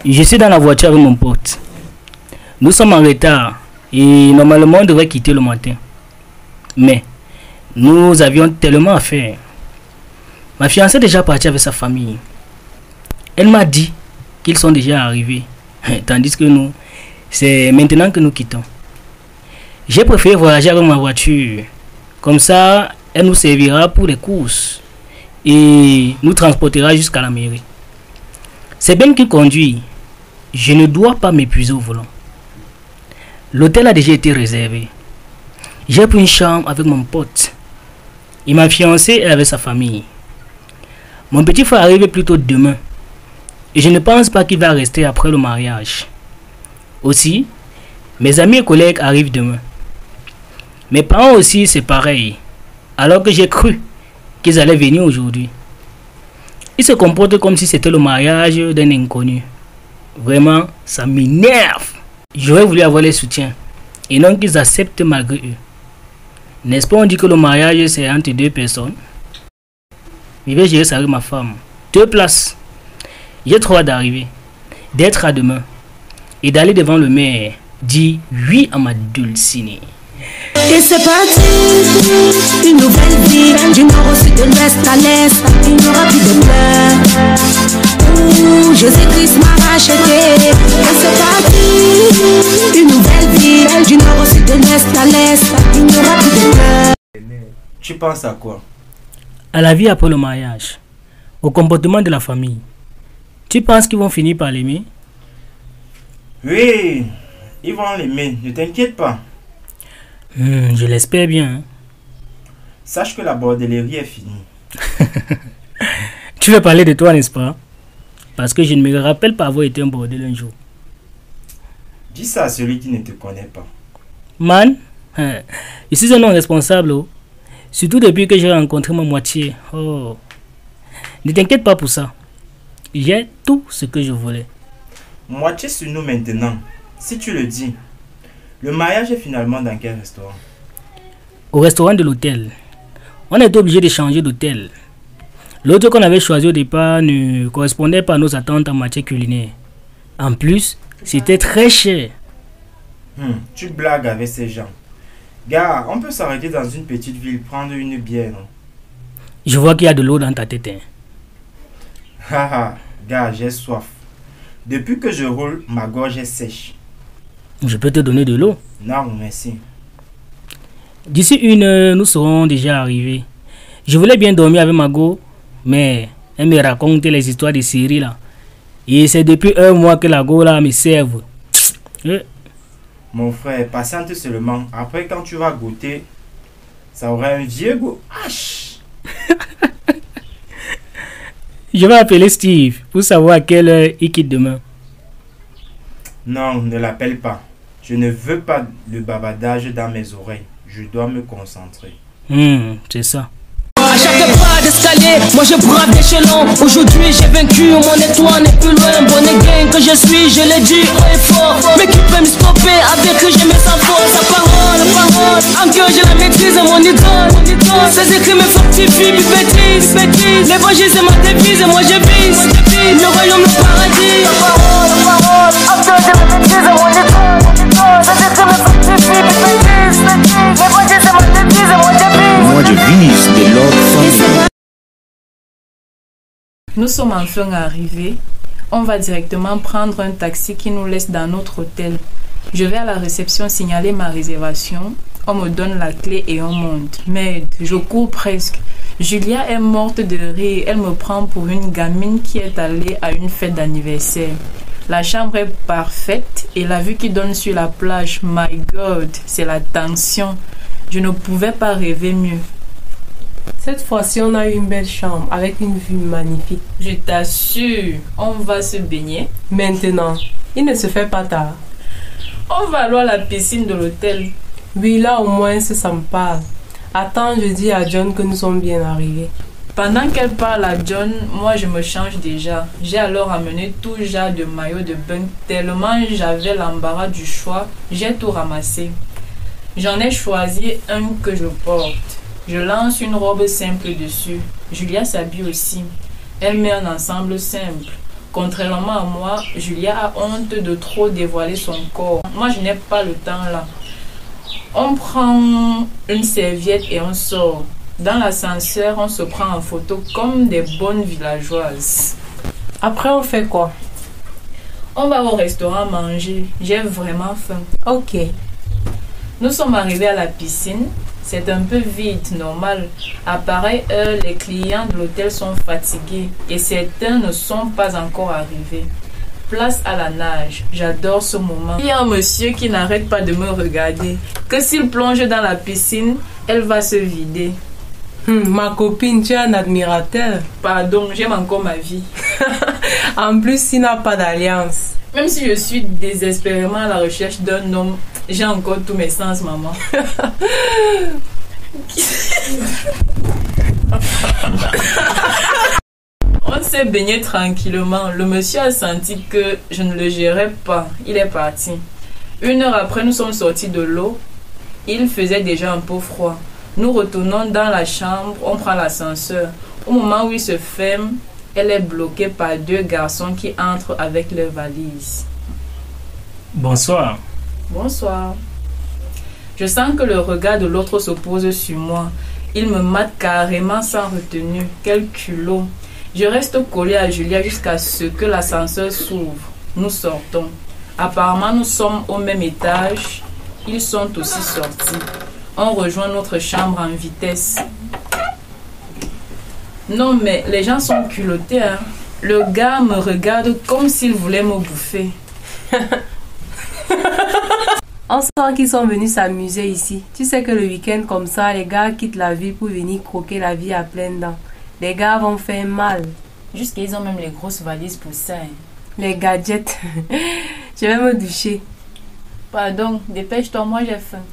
Je suis dans la voiture avec mon pote. Nous sommes en retard et normalement on devrait quitter le matin. Mais nous avions tellement à faire. Ma fiancée est déjà partie avec sa famille. Elle m'a dit qu'ils sont déjà arrivés. Tandis que nous, c'est maintenant que nous quittons. J'ai préféré voyager avec ma voiture. Comme ça, elle nous servira pour les courses et nous transportera jusqu'à la mairie. C'est Ben qui conduit. Je ne dois pas m'épuiser au volant. L'hôtel a déjà été réservé. J'ai pris une chambre avec mon pote. Et ma fiancée est avec sa famille. Mon petit frère arrive plus tôt demain. Et je ne pense pas qu'il va rester après le mariage. Aussi, mes amis et collègues arrivent demain. Mes parents aussi, c'est pareil. Alors que j'ai cru qu'ils allaient venir aujourd'hui. Ils se comportent comme si c'était le mariage d'un inconnu. Vraiment, ça m'énerve. J'aurais voulu avoir les soutiens. Et non qu'ils acceptent malgré eux. N'est-ce pas, on dit que le mariage c'est entre deux personnes? Je vais gérer ça avec ma femme. 2 places. J'ai trop hâte d'arriver. D'être à demain. Et d'aller devant le maire. Dire oui à ma dulcinée. Et c'est parti, une nouvelle vie, du nord au sud, de l'ouest à l'est, il n'y aura plus de pleurs. Ouh, Jésus-Christ m'a racheté. Et c'est parti, une nouvelle vie, du nord au sud, de l'ouest à l'est, il n'y aura plus de pleurs. Tu penses à quoi? À la vie après le mariage. Au comportement de la famille. Tu penses qu'ils vont finir par l'aimer? Oui, ils vont l'aimer, ne t'inquiète pas. Je l'espère bien. Sache que la bordellerie est finie. Tu veux parler de toi, n'est-ce pas? Parce que je ne me rappelle pas avoir été un bordel un jour. Dis ça à celui qui ne te connaît pas. Man, je suis un homme responsable. Oh. Surtout depuis que j'ai rencontré ma moitié. Oh. Ne t'inquiète pas pour ça. J'ai tout ce que je voulais. Moitié sur nous maintenant. Si tu le dis. Le mariage est finalement dans quel restaurant? Au restaurant de l'hôtel. On était obligé de changer d'hôtel. L'autre qu'on avait choisi au départ ne correspondait pas à nos attentes en matière culinaire. En plus, c'était très cher. Tu blagues avec ces gens. Gars, on peut s'arrêter dans une petite ville, prendre une bière, non? Je vois qu'il y a de l'eau dans ta tête. Haha, gars, j'ai soif. Depuis que je roule, ma gorge est sèche. Je peux te donner de l'eau. Non, merci. D'ici 1 heure, nous serons déjà arrivés. Je voulais bien dormir avec Margot, mais elle me raconte les histoires de série là. Et c'est depuis 1 mois que la go là me serve. Mon frère, patiente seulement. Après, quand tu vas goûter, ça aura un vieux goût. Je vais appeler Steve pour savoir à quelle heure il quitte demain. Non, ne l'appelle pas. Je ne veux pas le bavardage dans mes oreilles. Je dois me concentrer. C'est ça. À chaque pas d'escalier, moi je brave l'échelon. Aujourd'hui j'ai vaincu, mon étoile n'est plus loin. Bonnet gang que je suis, je l'ai dit haut et fort. Mais qui peut me stopper avec que je mets sa force, sa parole, en cœur je la maîtrise, mon idole. Ces écrits me fortifient, mes bêtises. L'évangile c'est ma devise, moi je vise. Le royaume, le paradis. La parole, en cœur je la maîtrise, mon idole. Ces écrits me fortifient, mes bêtises. L'évangile c'est ma devise, moi je vise. Moi je vise de l'ordre. Nous sommes enfin arrivés. On va directement prendre un taxi qui nous laisse dans notre hôtel. Je vais à la réception signaler ma réservation. On me donne la clé et on monte. Merde, je cours presque. Julia est morte de rire. Elle me prend pour une gamine qui est allée à une fête d'anniversaire. La chambre est parfaite et la vue qui donne sur la plage, my God, c'est la tension. Je ne pouvais pas rêver mieux. Cette fois-ci, on a eu une belle chambre avec une vue magnifique. Je t'assure, on va se baigner. Maintenant, il ne se fait pas tard. On va alors à la piscine de l'hôtel. Oui, là au moins, ça me parle. Attends, je dis à John que nous sommes bien arrivés. Pendant qu'elle parle à John, moi je me change déjà. J'ai alors amené tout genre de maillot de bain. Tellement j'avais l'embarras du choix, j'ai tout ramassé. J'en ai choisi un que je porte. Je lance une robe simple dessus. Julia s'habille aussi. Elle met un ensemble simple. Contrairement à moi, Julia a honte de trop dévoiler son corps. Moi, je n'ai pas le temps là. On prend une serviette et on sort. Dans l'ascenseur, on se prend en photo comme des bonnes villageoises. Après, on fait quoi? On va au restaurant manger. J'ai vraiment faim. Ok. Nous sommes arrivés à la piscine. C'est un peu vide, normal. À pareille heure, les clients de l'hôtel sont fatigués et certains ne sont pas encore arrivés. Place à la nage. J'adore ce moment. Il y a un monsieur qui n'arrête pas de me regarder. Que s'il plonge dans la piscine, elle va se vider. Ma copine, tu es un admirateur. Pardon, j'aime encore ma vie. En plus, il n'a pas d'alliance. Même si je suis désespérément à la recherche d'un homme, j'ai encore tous mes sens, maman. On s'est baigné tranquillement. Le monsieur a senti que je ne le gérais pas. Il est parti. 1 heure après, nous sommes sortis de l'eau. Il faisait déjà un peu froid. Nous retournons dans la chambre. On prend l'ascenseur. Au moment où il se ferme, elle est bloquée par 2 garçons qui entrent avec leurs valises. Bonsoir. Bonsoir. Je sens que le regard de l'autre se pose sur moi. Il me mate carrément sans retenue. Quel culot. Je reste collée à Julia jusqu'à ce que l'ascenseur s'ouvre. Nous sortons. Apparemment, nous sommes au même étage. Ils sont aussi sortis. On rejoint notre chambre en vitesse. Non, mais les gens sont culottés, hein. Le gars me regarde comme s'il voulait me bouffer. On sent qu'ils sont venus s'amuser ici. Tu sais que le week-end comme ça, les gars quittent la ville pour venir croquer la vie à pleines dents. Les gars vont faire mal. Jusqu'ils ont même les grosses valises pour ça. Hein. Les gadgets. Je vais me doucher. Pardon, dépêche-toi, moi j'ai faim.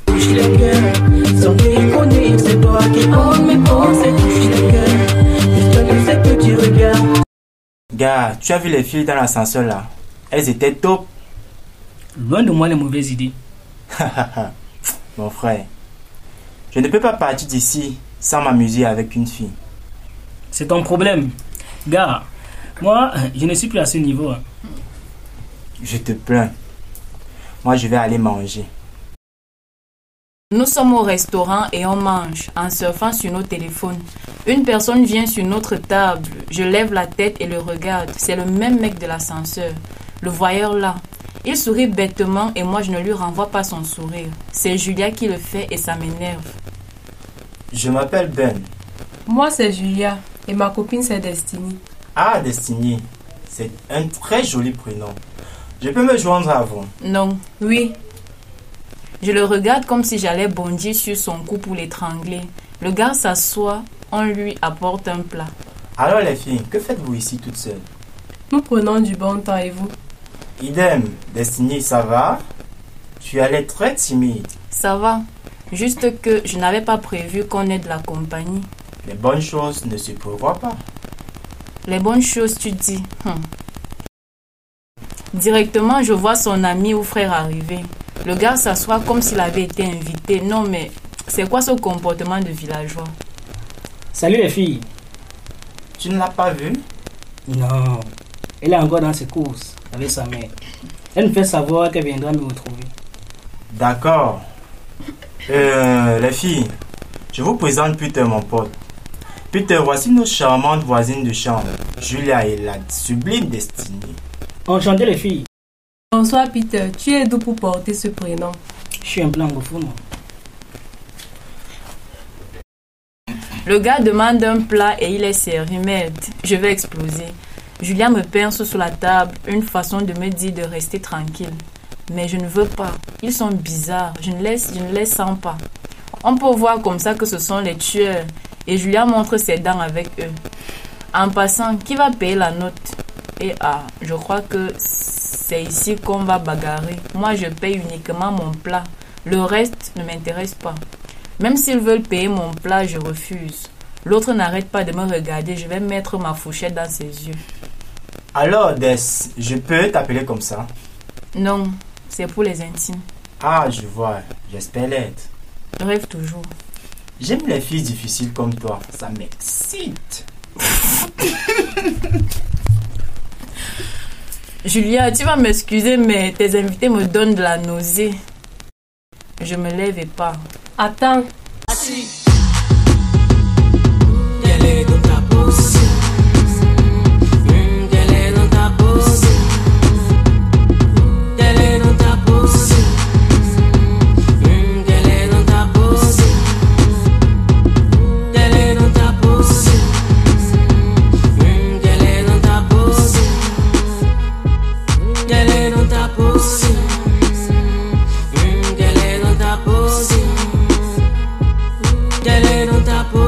Touche les cœurs, sans déconner, c'est toi qui hantes mes pensées. Touche les cœurs, j'espère que c'est que tu regardes. Gars, tu as vu les filles dans l'ascenseur là? Elles étaient top. Loin de moi les mauvaises idées. Mon frère, je ne peux pas partir d'ici sans m'amuser avec une fille. C'est ton problème. Gars, moi, je ne suis plus à ce niveau. Je te plains. Moi, je vais aller manger. Nous sommes au restaurant et on mange en surfant sur nos téléphones. Une personne vient sur notre table. Je lève la tête et le regarde. C'est le même mec de l'ascenseur. Le voyeur là. Il sourit bêtement et moi je ne lui renvoie pas son sourire. C'est Julia qui le fait et ça m'énerve. Je m'appelle Ben. Moi, c'est Julia et ma copine, c'est Destiny. Ah, Destiny. C'est un très joli prénom. Je peux me joindre à vous? Non. Oui. Je le regarde comme si j'allais bondir sur son cou pour l'étrangler. Le gars s'assoit, on lui apporte un plat. Alors les filles, que faites-vous ici toutes seules? Nous prenons du bon temps et vous? Idem. Destiny, ça va? Tu as l'air très timide. Ça va. Juste que je n'avais pas prévu qu'on ait de la compagnie. Les bonnes choses ne se prévoient pas. Les bonnes choses, tu dis. Directement, je vois son ami ou frère arriver. Le gars s'assoit comme s'il avait été invité. Non, mais c'est quoi ce comportement de villageois? Salut les filles. Tu ne l'as pas vu? Non. Elle est encore dans ses courses avec sa mère. Elle me fait savoir qu'elle viendra me retrouver. D'accord. Les filles, je vous présente Peter, mon pote. Peter, voici nos charmantes voisines de chambre, Julia et la sublime Destiny. Enchanté les filles. Bonsoir Peter, tu es d'où pour porter ce prénom? Je suis un peu anglophone. Le gars demande un plat et il est servi. Merde, je vais exploser. Julia me pince sous la table, une façon de me dire de rester tranquille. Mais je ne veux pas. Ils sont bizarres. Je ne les sens pas. On peut voir comme ça que ce sont les tueurs. Et Julia montre ses dents avec eux. En passant, qui va payer la note? Et je crois que c'est ici qu'on va bagarrer. Moi, je paye uniquement mon plat. Le reste ne m'intéresse pas. Même s'ils veulent payer mon plat, je refuse. L'autre n'arrête pas de me regarder. Je vais mettre ma fourchette dans ses yeux. Alors, Des, je peux t'appeler comme ça? Non, c'est pour les intimes. Ah, je vois. J'espère l'être. Je rêve toujours. J'aime les filles difficiles comme toi. Ça m'excite. Julia, tu vas m'excuser, mais tes invités me donnent de la nausée. Je me lève et pars. Attends. Quelle est dans ta position? Quelle est dans ta position? Quelle est dans ta position? Quelle est dans ta position? Quelle est dans ta position? Quelle est dans ta position? Quelle est dans ta position? Quelle est dans ta position? Quelle est dans ta position?